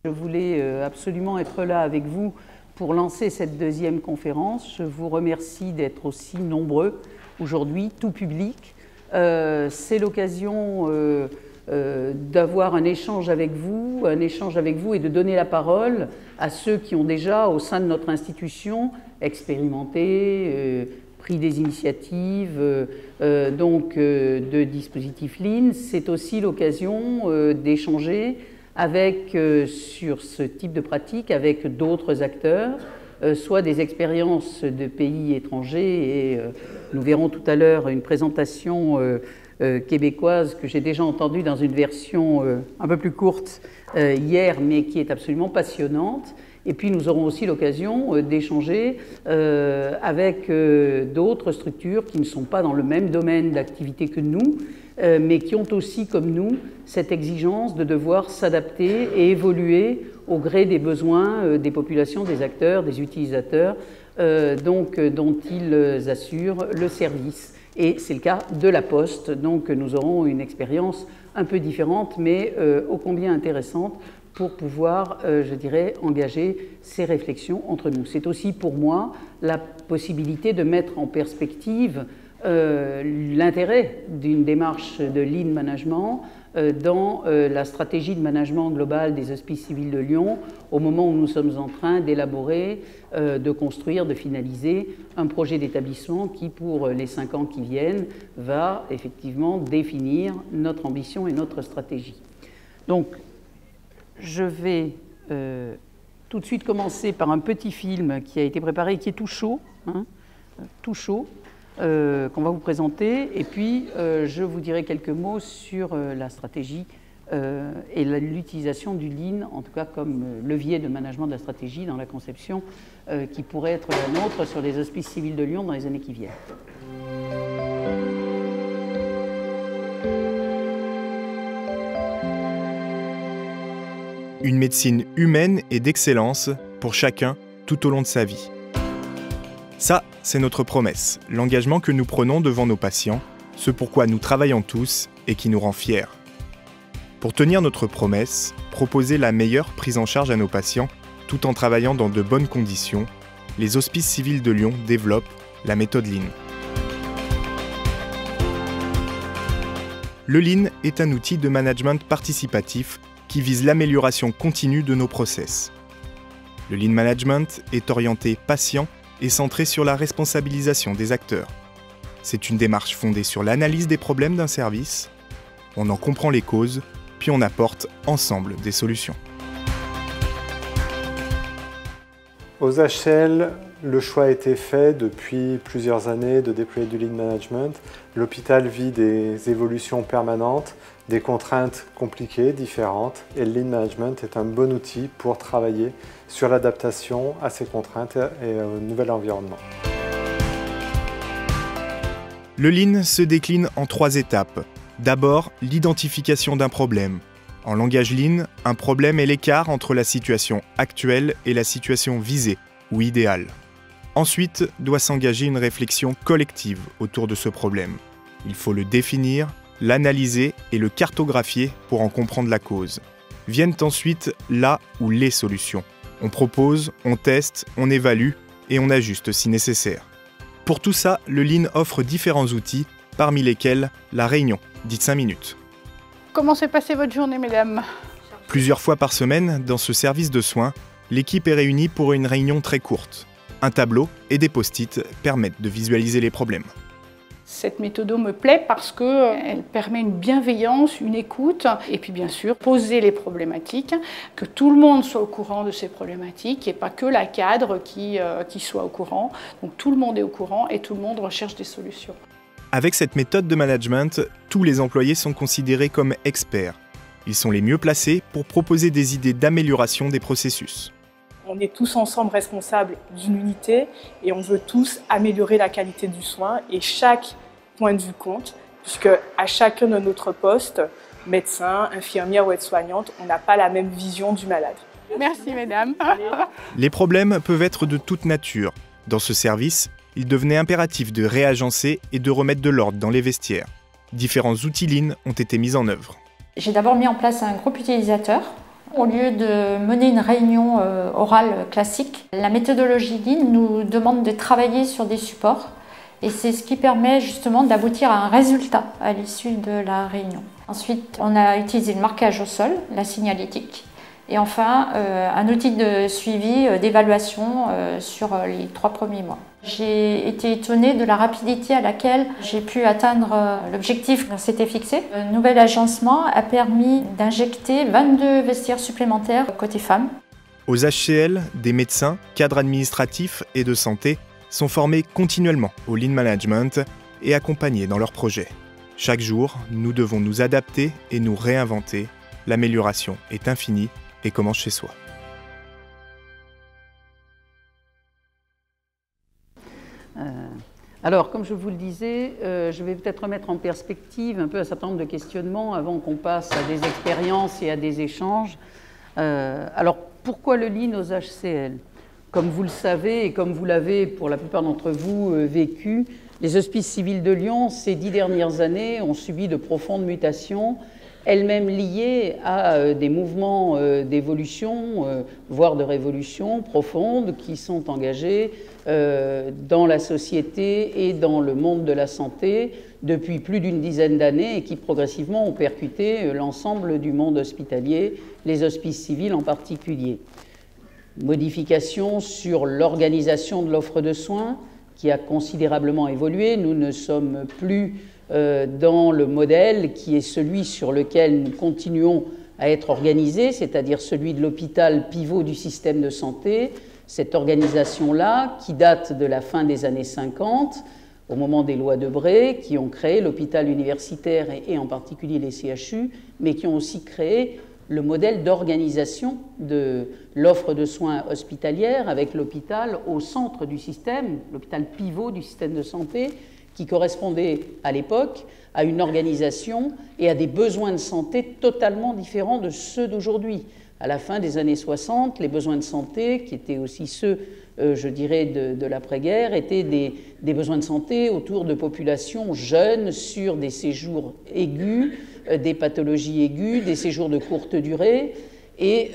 Je voulais absolument être là avec vous pour lancer cette deuxième conférence. Je vous remercie d'être aussi nombreux aujourd'hui, tout public. C'est l'occasion d'avoir un échange avec vous et de donner la parole à ceux qui ont déjà, au sein de notre institution, expérimenté, pris des initiatives de dispositifs Lean. C'est aussi l'occasion d'échanger sur ce type de pratique avec d'autres acteurs, soit des expériences de pays étrangers, et nous verrons tout à l'heure une présentation québécoise que j'ai déjà entendue dans une version un peu plus courte hier, mais qui est absolument passionnante. Et puis nous aurons aussi l'occasion d'échanger avec d'autres structures qui ne sont pas dans le même domaine d'activité que nous, mais qui ont aussi, comme nous, cette exigence de devoir s'adapter et évoluer au gré des besoins des populations, des acteurs, des utilisateurs, dont ils assurent le service. Et c'est le cas de la Poste, donc nous aurons une expérience un peu différente, mais ô combien intéressante pour pouvoir, je dirais, engager ces réflexions entre nous. C'est aussi pour moi la possibilité de mettre en perspective l'intérêt d'une démarche de Lean Management dans la stratégie de management global des Hospices civils de Lyon, au moment où nous sommes en train d'élaborer, de construire, de finaliser un projet d'établissement qui, pour les 5 ans qui viennent, va effectivement définir notre ambition et notre stratégie. Donc, je vais tout de suite commencer par un petit film qui a été préparé et qui est tout chaud, qu'on va vous présenter, et puis je vous dirai quelques mots sur la stratégie et l'utilisation du Lean, en tout cas comme levier de management de la stratégie dans la conception qui pourrait être la nôtre sur les Hospices civils de Lyon dans les années qui viennent. Une médecine humaine et d'excellence pour chacun tout au long de sa vie. Ça, c'est notre promesse, l'engagement que nous prenons devant nos patients, ce pourquoi nous travaillons tous et qui nous rend fiers. Pour tenir notre promesse, proposer la meilleure prise en charge à nos patients tout en travaillant dans de bonnes conditions, les Hospices civils de Lyon développent la méthode Lean. Le Lean est un outil de management participatif qui vise l'amélioration continue de nos process. Le Lean Management est orienté patient et centré sur la responsabilisation des acteurs. C'est une démarche fondée sur l'analyse des problèmes d'un service, on en comprend les causes, puis on apporte ensemble des solutions. Aux HL, le choix a été fait depuis plusieurs années de déployer du Lean Management. L'hôpital vit des évolutions permanentes, des contraintes compliquées, différentes, et le Lean Management est un bon outil pour travailler sur l'adaptation à ces contraintes et au nouvel environnement. Le Lean se décline en 3 étapes. D'abord, l'identification d'un problème. En langage Lean, un problème est l'écart entre la situation actuelle et la situation visée ou idéale. Ensuite, doit s'engager une réflexion collective autour de ce problème. Il faut le définir, l'analyser et le cartographier pour en comprendre la cause. Viennent ensuite la ou les solutions. On propose, on teste, on évalue et on ajuste si nécessaire. Pour tout ça, le Lean offre différents outils, parmi lesquels la réunion, dite 5 minutes. Comment s'est passée votre journée, mesdames? Plusieurs fois par semaine, dans ce service de soins, l'équipe est réunie pour une réunion très courte. Un tableau et des post-it permettent de visualiser les problèmes. Cette méthode me plaît parce qu'elle permet une bienveillance, une écoute, et puis bien sûr poser les problématiques, que tout le monde soit au courant de ces problématiques et pas que la cadre qui soit au courant. Donc tout le monde est au courant et tout le monde recherche des solutions. Avec cette méthode de management, tous les employés sont considérés comme experts. Ils sont les mieux placés pour proposer des idées d'amélioration des processus. On est tous ensemble responsables d'une unité et on veut tous améliorer la qualité du soin et chaque point de vue compte, puisque à chacun de notre poste, médecin, infirmière ou aide-soignante, on n'a pas la même vision du malade. Merci mesdames. Les problèmes peuvent être de toute nature. Dans ce service, il devenait impératif de réagencer et de remettre de l'ordre dans les vestiaires. Différents outils Lean ont été mis en œuvre. J'ai d'abord mis en place un groupe utilisateur Au lieu de mener une réunion orale classique, la méthodologie Lean nous demande de travailler sur des supports et c'est ce qui permet justement d'aboutir à un résultat à l'issue de la réunion. Ensuite, on a utilisé le marquage au sol, la signalétique, et enfin un outil de suivi, d'évaluation sur les 3 premiers mois. J'ai été étonnée de la rapidité à laquelle j'ai pu atteindre l'objectif qu'on s'était fixé. Le nouvel agencement a permis d'injecter 22 vestiaires supplémentaires côté femmes. Aux HCL, des médecins, cadres administratifs et de santé sont formés continuellement au Lean Management et accompagnés dans leurs projets. Chaque jour, nous devons nous adapter et nous réinventer. L'amélioration est infinie et commence chez soi. Alors, comme je vous le disais, je vais peut-être remettre en perspective un peu un certain nombre de questionnements avant qu'on passe à des expériences et à des échanges. Alors, pourquoi le Lean aux HCL? Comme vous le savez et comme vous l'avez pour la plupart d'entre vous vécu, les hospices civils de Lyon, ces 10 dernières années, ont subi de profondes mutations, elles-mêmes liées à des mouvements d'évolution, voire de révolution profonde, qui sont engagés dans la société et dans le monde de la santé depuis plus d'une dizaine d'années et qui progressivement ont percuté l'ensemble du monde hospitalier, les hospices civils en particulier. Modification sur l'organisation de l'offre de soins qui a considérablement évolué. Nous ne sommes plus dans le modèle qui est celui sur lequel nous continuons à être organisés, c'est-à-dire celui de l'hôpital pivot du système de santé. Cette organisation-là, qui date de la fin des années 50, au moment des lois Debré, qui ont créé l'hôpital universitaire et en particulier les CHU, mais qui ont aussi créé le modèle d'organisation de l'offre de soins hospitalière avec l'hôpital au centre du système, l'hôpital pivot du système de santé, qui correspondait à l'époque à une organisation et à des besoins de santé totalement différents de ceux d'aujourd'hui. À la fin des années 60, les besoins de santé, qui étaient aussi ceux, je dirais, de l'après-guerre, étaient des besoins de santé autour de populations jeunes sur des séjours aigus, des pathologies aiguës, des séjours de courte durée. Et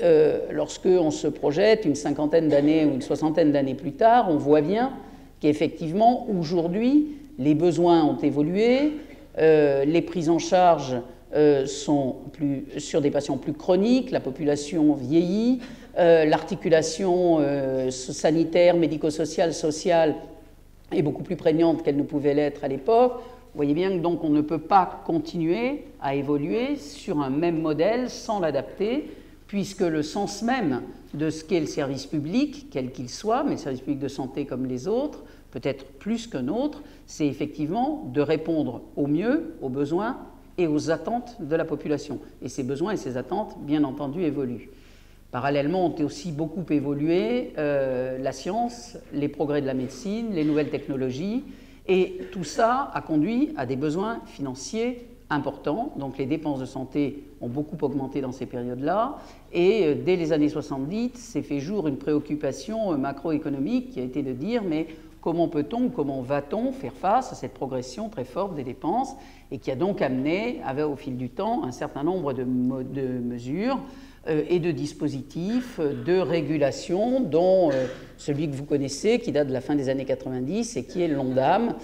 lorsqu'on se projette une cinquantaine d'années ou une soixantaine d'années plus tard, on voit bien qu'effectivement, aujourd'hui, les besoins ont évolué, les prises en charge sont sur des patients plus chroniques, la population vieillit, l'articulation sanitaire, médico-sociale, sociale est beaucoup plus prégnante qu'elle ne pouvait l'être à l'époque. Vous voyez bien que donc on ne peut pas continuer à évoluer sur un même modèle sans l'adapter, puisque le sens même de ce qu'est le service public, quel qu'il soit, mais le service public de santé comme les autres, peut-être plus qu'un autre, c'est effectivement de répondre au mieux aux besoins et aux attentes de la population. Et ces besoins et ces attentes, bien entendu, évoluent. Parallèlement, ont aussi beaucoup évolué la science, les progrès de la médecine, les nouvelles technologies, et tout ça a conduit à des besoins financiers importants. Donc les dépenses de santé ont beaucoup augmenté dans ces périodes-là, et dès les années 70, s'est fait jour une préoccupation macroéconomique qui a été de dire mais comment peut-on, comment va-t-on faire face à cette progression très forte des dépenses, et qui a donc amené, au fil du temps, un certain nombre de mesures et de dispositifs de régulation, dont celui que vous connaissez, qui date de la fin des années 90 et qui est l'ONDAM,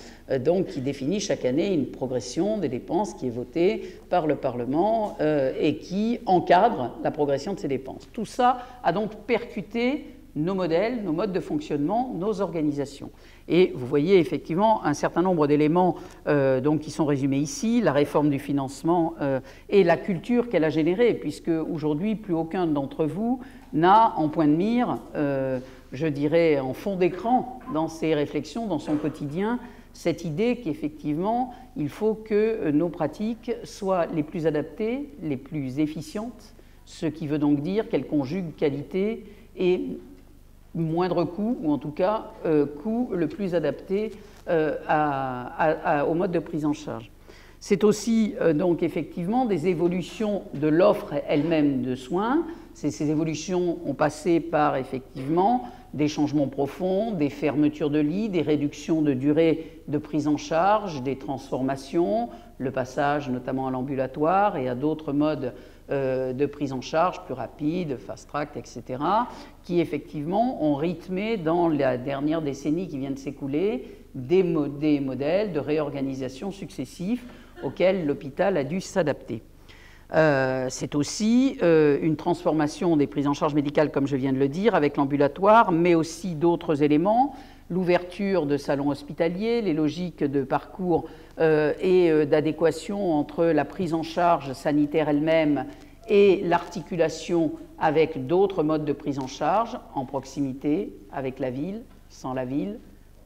donc qui définit chaque année une progression des dépenses qui est votée par le Parlement et qui encadre la progression de ces dépenses. Tout ça a donc percuté nos modèles, nos modes de fonctionnement, nos organisations. Et vous voyez effectivement un certain nombre d'éléments donc, qui sont résumés ici, la réforme du financement et la culture qu'elle a générée, puisque aujourd'hui, plus aucun d'entre vous n'a en point de mire, je dirais en fond d'écran dans ses réflexions, dans son quotidien, cette idée qu'effectivement, il faut que nos pratiques soient les plus adaptées, les plus efficientes, ce qui veut donc dire qu'elles conjuguent qualité et moindre coût, ou en tout cas coût le plus adapté au mode de prise en charge. C'est aussi donc effectivement des évolutions de l'offre elle-même de soins. Ces évolutions ont passé par effectivement des changements profonds, des fermetures de lits, des réductions de durée de prise en charge, des transformations, le passage notamment à l'ambulatoire et à d'autres modes de prise en charge plus rapides, fast-track, etc., qui effectivement ont rythmé dans la dernière décennie qui vient de s'écouler des modèles de réorganisation successifs auxquels l'hôpital a dû s'adapter. C'est aussi une transformation des prises en charge médicales, comme je viens de le dire, avec l'ambulatoire, mais aussi d'autres éléments, l'ouverture de salons hospitaliers, les logiques de parcours et d'adéquation entre la prise en charge sanitaire elle-même et l'articulation avec d'autres modes de prise en charge, en proximité, avec la ville, sans la ville,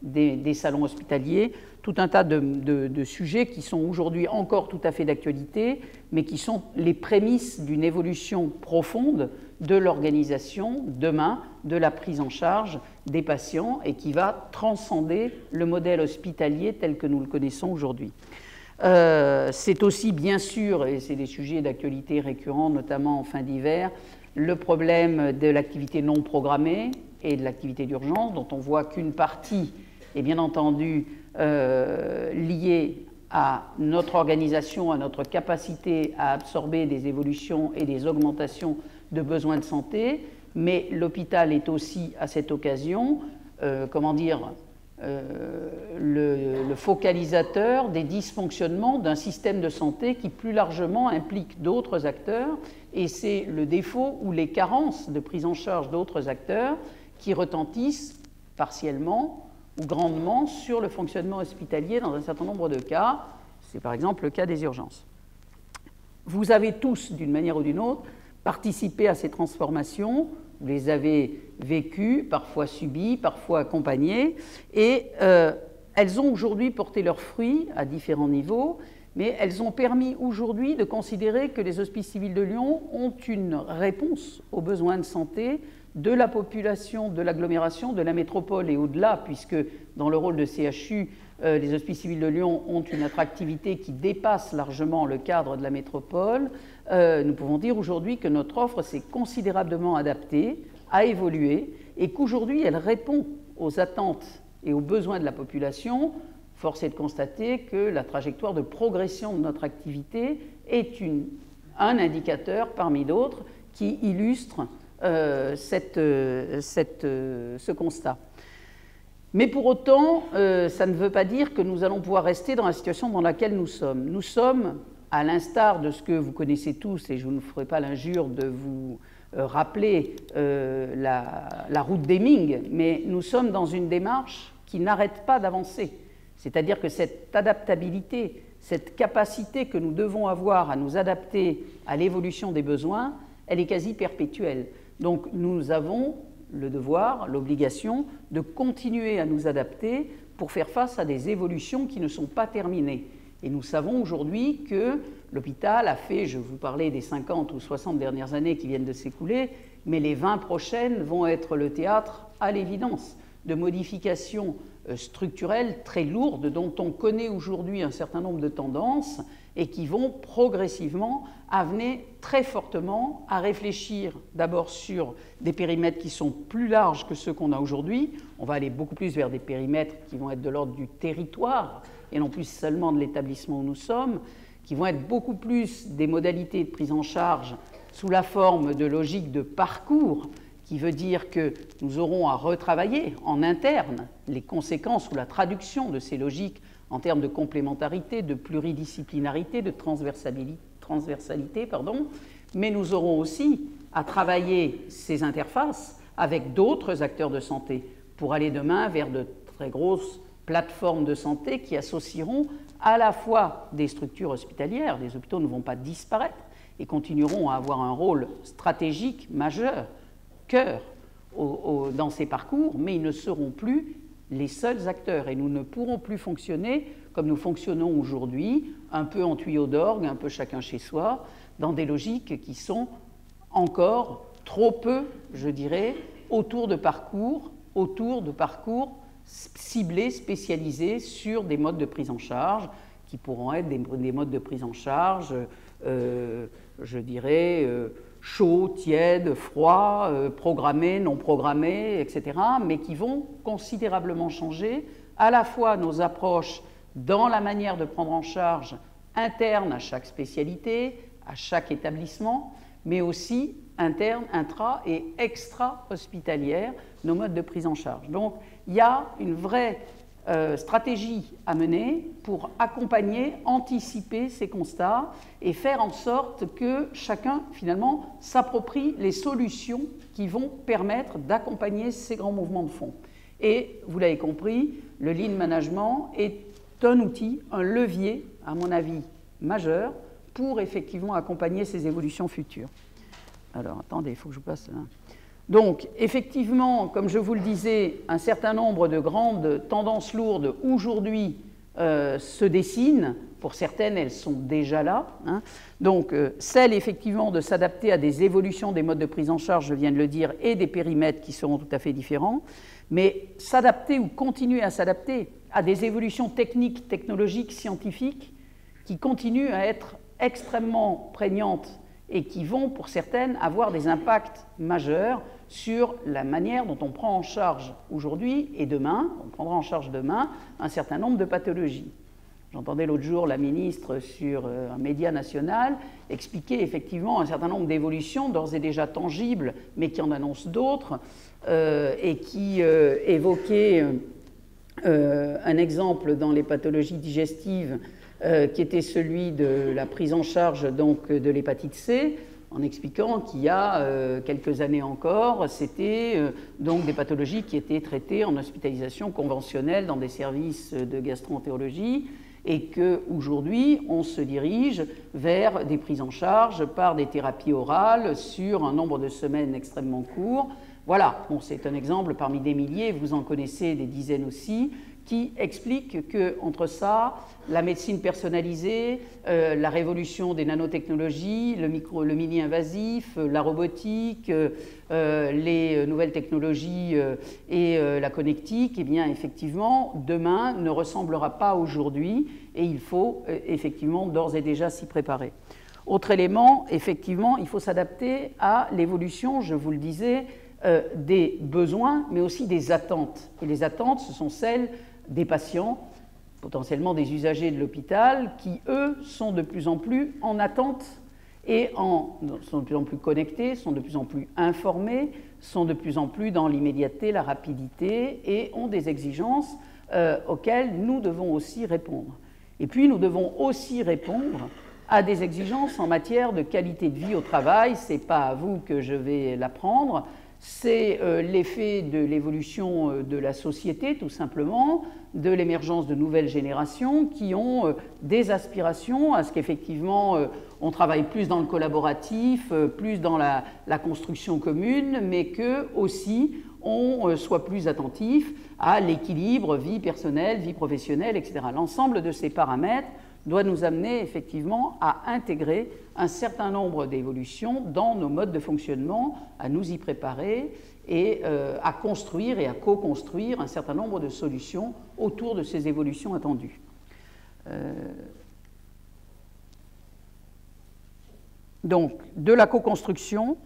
des salons hospitaliers, tout un tas de sujets qui sont aujourd'hui encore tout à fait d'actualité, mais qui sont les prémices d'une évolution profonde de l'organisation, demain, de la prise en charge des patients et qui va transcender le modèle hospitalier tel que nous le connaissons aujourd'hui. C'est aussi, bien sûr, et c'est des sujets d'actualité récurrents, notamment en fin d'hiver, le problème de l'activité non programmée et de l'activité d'urgence, dont on voit qu'une partie est bien entendu liée à notre organisation, à notre capacité à absorber des évolutions et des augmentations de besoins de santé, mais l'hôpital est aussi, à cette occasion, le focalisateur des dysfonctionnements d'un système de santé qui plus largement implique d'autres acteurs, et c'est le défaut ou les carences de prise en charge d'autres acteurs qui retentissent partiellement ou grandement sur le fonctionnement hospitalier dans un certain nombre de cas. C'est par exemple le cas des urgences. Vous avez tous, d'une manière ou d'une autre, participé à ces transformations, vous les avez vécues, parfois subies, parfois accompagnées, et elles ont aujourd'hui porté leurs fruits à différents niveaux, mais elles ont permis aujourd'hui de considérer que les Hospices civils de Lyon ont une réponse aux besoins de santé de la population, de l'agglomération, de la métropole et au-delà, puisque dans le rôle de CHU, les Hospices civils de Lyon ont une attractivité qui dépasse largement le cadre de la métropole. Nous pouvons dire aujourd'hui que notre offre s'est considérablement adaptée, a évolué, et qu'aujourd'hui elle répond aux attentes et aux besoins de la population. Force est de constater que la trajectoire de progression de notre activité est un indicateur parmi d'autres qui illustre ce constat. Mais pour autant, ça ne veut pas dire que nous allons pouvoir rester dans la situation dans laquelle nous sommes. Nous sommes, à l'instar de ce que vous connaissez tous, et je ne vous ferai pas l'injure de vous rappeler la route d'Heming, mais nous sommes dans une démarche qui n'arrête pas d'avancer. C'est-à-dire que cette adaptabilité, cette capacité que nous devons avoir à nous adapter à l'évolution des besoins, elle est quasi perpétuelle. Donc nous avons le devoir, l'obligation de continuer à nous adapter pour faire face à des évolutions qui ne sont pas terminées. Et nous savons aujourd'hui que l'hôpital a fait, je vous parlais des 50 ou 60 dernières années qui viennent de s'écouler, mais les 20 prochaines vont être le théâtre, à l'évidence, de modifications structurelles très lourdes dont on connaît aujourd'hui un certain nombre de tendances et qui vont progressivement amener très fortement à réfléchir d'abord sur des périmètres qui sont plus larges que ceux qu'on a aujourd'hui. On va aller beaucoup plus vers des périmètres qui vont être de l'ordre du territoire et non plus seulement de l'établissement où nous sommes, qui vont être beaucoup plus des modalités de prise en charge sous la forme de logiques de parcours, qui veut dire que nous aurons à retravailler en interne les conséquences ou la traduction de ces logiques en termes de complémentarité, de pluridisciplinarité, de transversalité, mais nous aurons aussi à travailler ces interfaces avec d'autres acteurs de santé pour aller demain vers de très grosses plateformes de santé qui associeront à la fois des structures hospitalières, les hôpitaux ne vont pas disparaître et continueront à avoir un rôle stratégique majeur, cœur dans ces parcours, mais ils ne seront plus les seuls acteurs et nous ne pourrons plus fonctionner comme nous fonctionnons aujourd'hui, un peu en tuyau d'orgue, un peu chacun chez soi, dans des logiques qui sont encore trop peu, je dirais, autour de parcours ciblés, spécialisés sur des modes de prise en charge qui pourront être des modes de prise en charge, je dirais, chaud, tiède, froid, programmés, non programmés, etc., mais qui vont considérablement changer à la fois nos approches dans la manière de prendre en charge interne à chaque spécialité, à chaque établissement, mais aussi interne, intra et extra-hospitalière, nos modes de prise en charge. Donc, il y a une vraie stratégie à mener pour accompagner, anticiper ces constats et faire en sorte que chacun, finalement, s'approprie les solutions qui vont permettre d'accompagner ces grands mouvements de fond. Et, vous l'avez compris, le Lean Management est un outil, un levier, à mon avis, majeur pour effectivement accompagner ces évolutions futures. Alors, attendez, il faut que je passe là. Donc, effectivement, comme je vous le disais, un certain nombre de grandes tendances lourdes aujourd'hui se dessinent. Pour certaines, elles sont déjà là. Hein. Donc, celle effectivement de s'adapter à des évolutions des modes de prise en charge, je viens de le dire, et des périmètres qui seront tout à fait différents. Mais s'adapter ou continuer à s'adapter à des évolutions techniques, technologiques, scientifiques qui continuent à être extrêmement prégnantes et qui vont, pour certaines, avoir des impacts majeurs sur la manière dont on prend en charge aujourd'hui et demain, on prendra en charge demain, un certain nombre de pathologies. J'entendais l'autre jour la ministre sur un média national expliquer effectivement un certain nombre d'évolutions d'ores et déjà tangibles, mais qui en annoncent d'autres, et qui évoquait un exemple dans les pathologies digestives qui était celui de la prise en charge donc, de l'hépatite C, en expliquant qu'il y a quelques années encore, c'était donc des pathologies qui étaient traitées en hospitalisation conventionnelle dans des services de gastro-entérologie, et qu'aujourd'hui, on se dirige vers des prises en charge par des thérapies orales sur un nombre de semaines extrêmement court. Voilà, bon, c'est un exemple parmi des milliers, vous en connaissez des dizaines aussi, qui explique qu'entre ça, la médecine personnalisée, la révolution des nanotechnologies, le mini-invasif, la robotique, les nouvelles technologies et la connectique, eh bien, effectivement, demain ne ressemblera pas à aujourd'hui et il faut effectivement d'ores et déjà s'y préparer. Autre élément, effectivement, il faut s'adapter à l'évolution, je vous le disais, des besoins, mais aussi des attentes. Et les attentes, ce sont celles des patients, potentiellement des usagers de l'hôpital, qui, eux, sont de plus en plus en attente et sont de plus en plus connectés, sont de plus en plus informés, sont de plus en plus dans l'immédiateté, la rapidité et ont des exigences auxquelles nous devons aussi répondre. Et puis, nous devons aussi répondre à des exigences en matière de qualité de vie au travail. Ce n'est pas à vous que je vais l'apprendre. C'est l'effet de l'évolution de la société, tout simplement, de l'émergence de nouvelles générations qui ont des aspirations à ce qu'effectivement on travaille plus dans le collaboratif, plus dans la construction commune, mais que aussi on soit plus attentif à l'équilibre vie personnelle, vie professionnelle, etc. L'ensemble de ces paramètres doit nous amener effectivement à intégrer un certain nombre d'évolutions dans nos modes de fonctionnement, à nous y préparer et à construire et à co-construire un certain nombre de solutions autour de ces évolutions attendues. Donc, de la co-construction,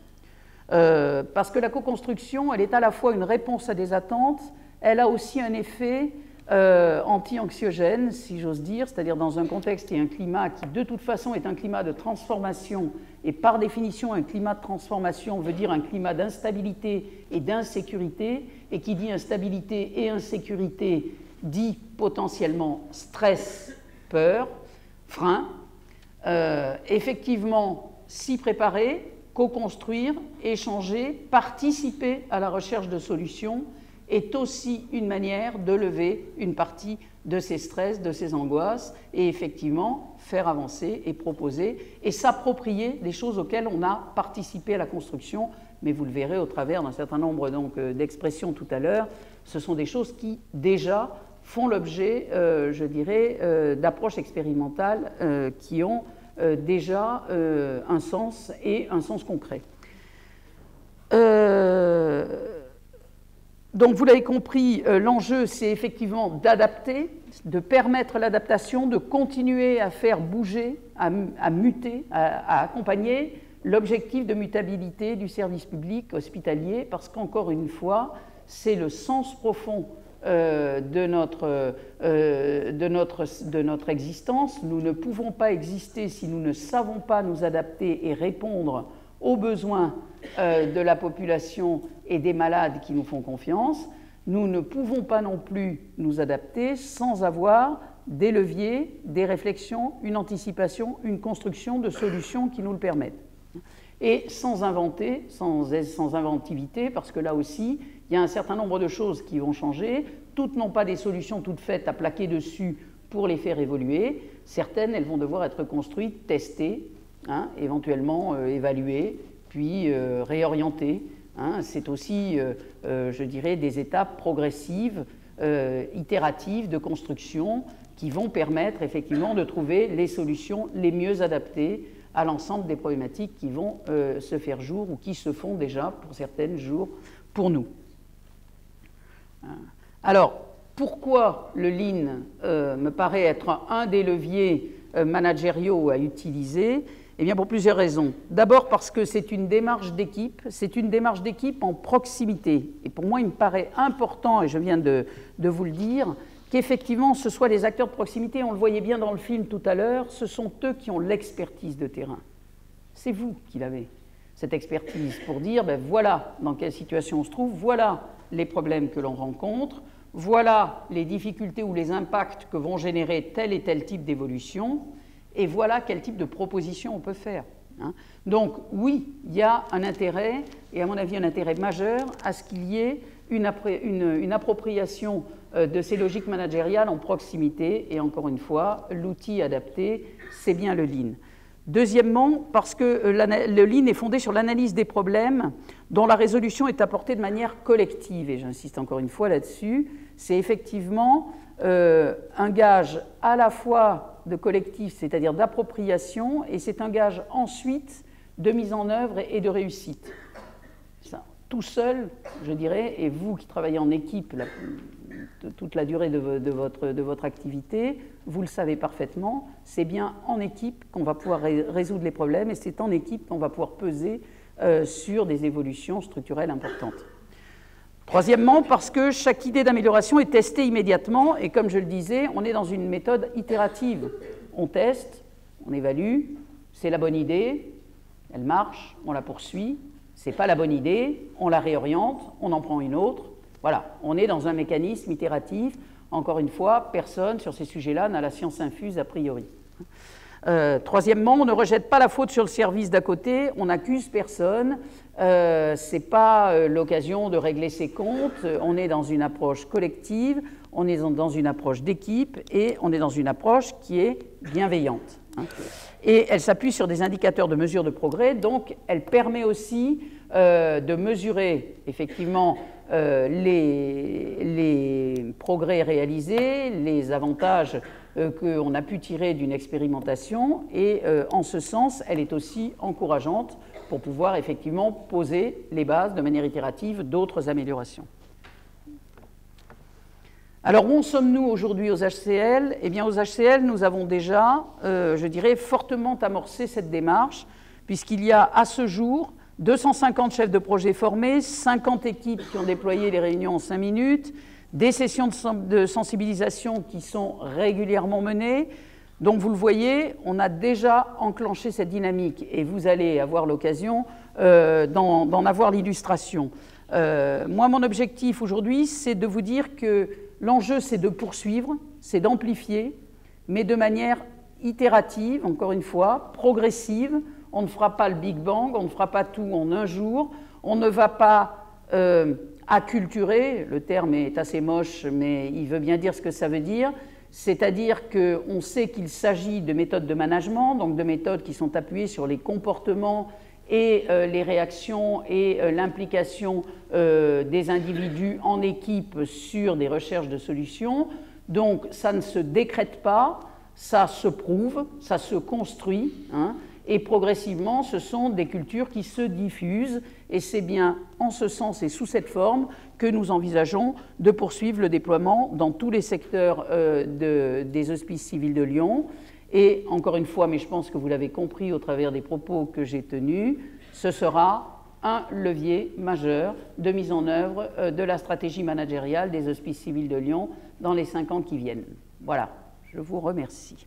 parce que la co-construction, elle est à la fois une réponse à des attentes, elle a aussi un effet anti-anxiogène, si j'ose dire, c'est-à-dire dans un contexte et un climat qui de toute façon est un climat de transformation, et par définition un climat de transformation veut dire un climat d'instabilité et d'insécurité, et qui dit instabilité et insécurité dit potentiellement stress, peur, frein. Effectivement, s'y préparer, co-construire, échanger, participer à la recherche de solutions est aussi une manière de lever une partie de ces stress, de ces angoisses, et effectivement faire avancer et proposer et s'approprier des choses auxquelles on a participé à la construction. Mais vous le verrez au travers d'un certain nombre d'expressions tout à l'heure, ce sont des choses qui déjà font l'objet, je dirais, d'approches expérimentales qui ont déjà un sens et un sens concret. Donc, vous l'avez compris, l'enjeu, c'est effectivement d'adapter, de permettre l'adaptation, de continuer à faire bouger, à muter, à accompagner l'objectif de mutabilité du service public hospitalier, parce qu'encore une fois, c'est le sens profond de notre existence. Nous ne pouvons pas exister si nous ne savons pas nous adapter et répondre aux besoins de la population et des malades qui nous font confiance. Nous ne pouvons pas non plus nous adapter sans avoir des leviers, des réflexions, une anticipation, une construction de solutions qui nous le permettent. Et sans inventer, sans inventivité, parce que là aussi, il y a un certain nombre de choses qui vont changer. Toutes n'ont pas des solutions toutes faites à plaquer dessus pour les faire évoluer. Certaines, elles vont devoir être construites, testées, éventuellement évaluées, puis réorientées. C'est aussi, je dirais, des étapes progressives, itératives de construction qui vont permettre effectivement de trouver les solutions les mieux adaptées à l'ensemble des problématiques qui vont se faire jour ou qui se font déjà pour certaines jours pour nous. Alors, pourquoi le Lean me paraît être un des leviers managériaux à utiliser? Eh bien, pour plusieurs raisons. D'abord parce que c'est une démarche d'équipe en proximité. Et pour moi, il me paraît important, et je viens de vous le dire, qu'effectivement, ce soit les acteurs de proximité, on le voyait bien dans le film tout à l'heure, ce sont eux qui ont l'expertise de terrain. C'est vous qui l'avez, cette expertise, pour dire, ben voilà dans quelle situation on se trouve, voilà les problèmes que l'on rencontre, voilà les difficultés ou les impacts que vont générer tel et tel type d'évolution, et voilà quel type de proposition on peut faire. Donc oui, il y a un intérêt, et à mon avis un intérêt majeur, à ce qu'il y ait une appropriation de ces logiques managériales en proximité, et encore une fois, l'outil adapté, c'est bien le Lean. Deuxièmement, parce que le Lean est fondé sur l'analyse des problèmes dont la résolution est apportée de manière collective, et j'insiste encore une fois là-dessus, c'est effectivement un gage à la fois de collectif, c'est-à-dire d'appropriation, et c'est un gage ensuite de mise en œuvre et de réussite. Ça, tout seul, je dirais, et vous qui travaillez en équipe toute la durée de votre activité, vous le savez parfaitement, c'est bien en équipe qu'on va pouvoir résoudre les problèmes, et c'est en équipe qu'on va pouvoir peser sur des évolutions structurelles importantes. Troisièmement, parce que chaque idée d'amélioration est testée immédiatement, et comme je le disais, on est dans une méthode itérative. On teste, on évalue, c'est la bonne idée, elle marche, on la poursuit, c'est pas la bonne idée, on la réoriente, on en prend une autre. Voilà, on est dans un mécanisme itératif. Encore une fois, personne sur ces sujets-là n'a la science infuse a priori. Troisièmement, on ne rejette pas la faute sur le service d'à côté, on n'accuse personne, ce n'est pas l'occasion de régler ses comptes, on est dans une approche collective, on est dans une approche d'équipe et on est dans une approche qui est bienveillante. Et elle s'appuie sur des indicateurs de mesure de progrès, donc elle permet aussi de mesurer effectivement les progrès réalisés, les avantages qu'on a pu tirer d'une expérimentation, et en ce sens, elle est aussi encourageante pour pouvoir effectivement poser les bases de manière itérative d'autres améliorations. Alors, où en sommes-nous aujourd'hui aux HCL? Eh bien, aux HCL, nous avons déjà, je dirais, fortement amorcé cette démarche, puisqu'il y a à ce jour 250 chefs de projet formés, 50 équipes qui ont déployé les réunions en 5 minutes, des sessions de sensibilisation qui sont régulièrement menées. Donc, vous le voyez, on a déjà enclenché cette dynamique, et vous allez avoir l'occasion d'en avoir l'illustration. Moi, mon objectif aujourd'hui, c'est de vous dire que l'enjeu, c'est de poursuivre, c'est d'amplifier, mais de manière itérative, encore une fois, progressive. On ne fera pas le Big Bang, on ne fera pas tout en un jour, on ne va pas acculturer, le terme est assez moche, mais il veut bien dire ce que ça veut dire, c'est-à-dire qu'on sait qu'il s'agit de méthodes de management, donc de méthodes qui sont appuyées sur les comportements et les réactions et l'implication des individus en équipe sur des recherches de solutions. Donc ça ne se décrète pas, ça se prouve, ça se construit, et progressivement ce sont des cultures qui se diffusent, et c'est bien en ce sens et sous cette forme que nous envisageons de poursuivre le déploiement dans tous les secteurs des hospices civils de Lyon. Et encore une fois, mais je pense que vous l'avez compris au travers des propos que j'ai tenus, ce sera un levier majeur de mise en œuvre de la stratégie managériale des Hospices civils de Lyon dans les 5 ans qui viennent. Voilà, je vous remercie.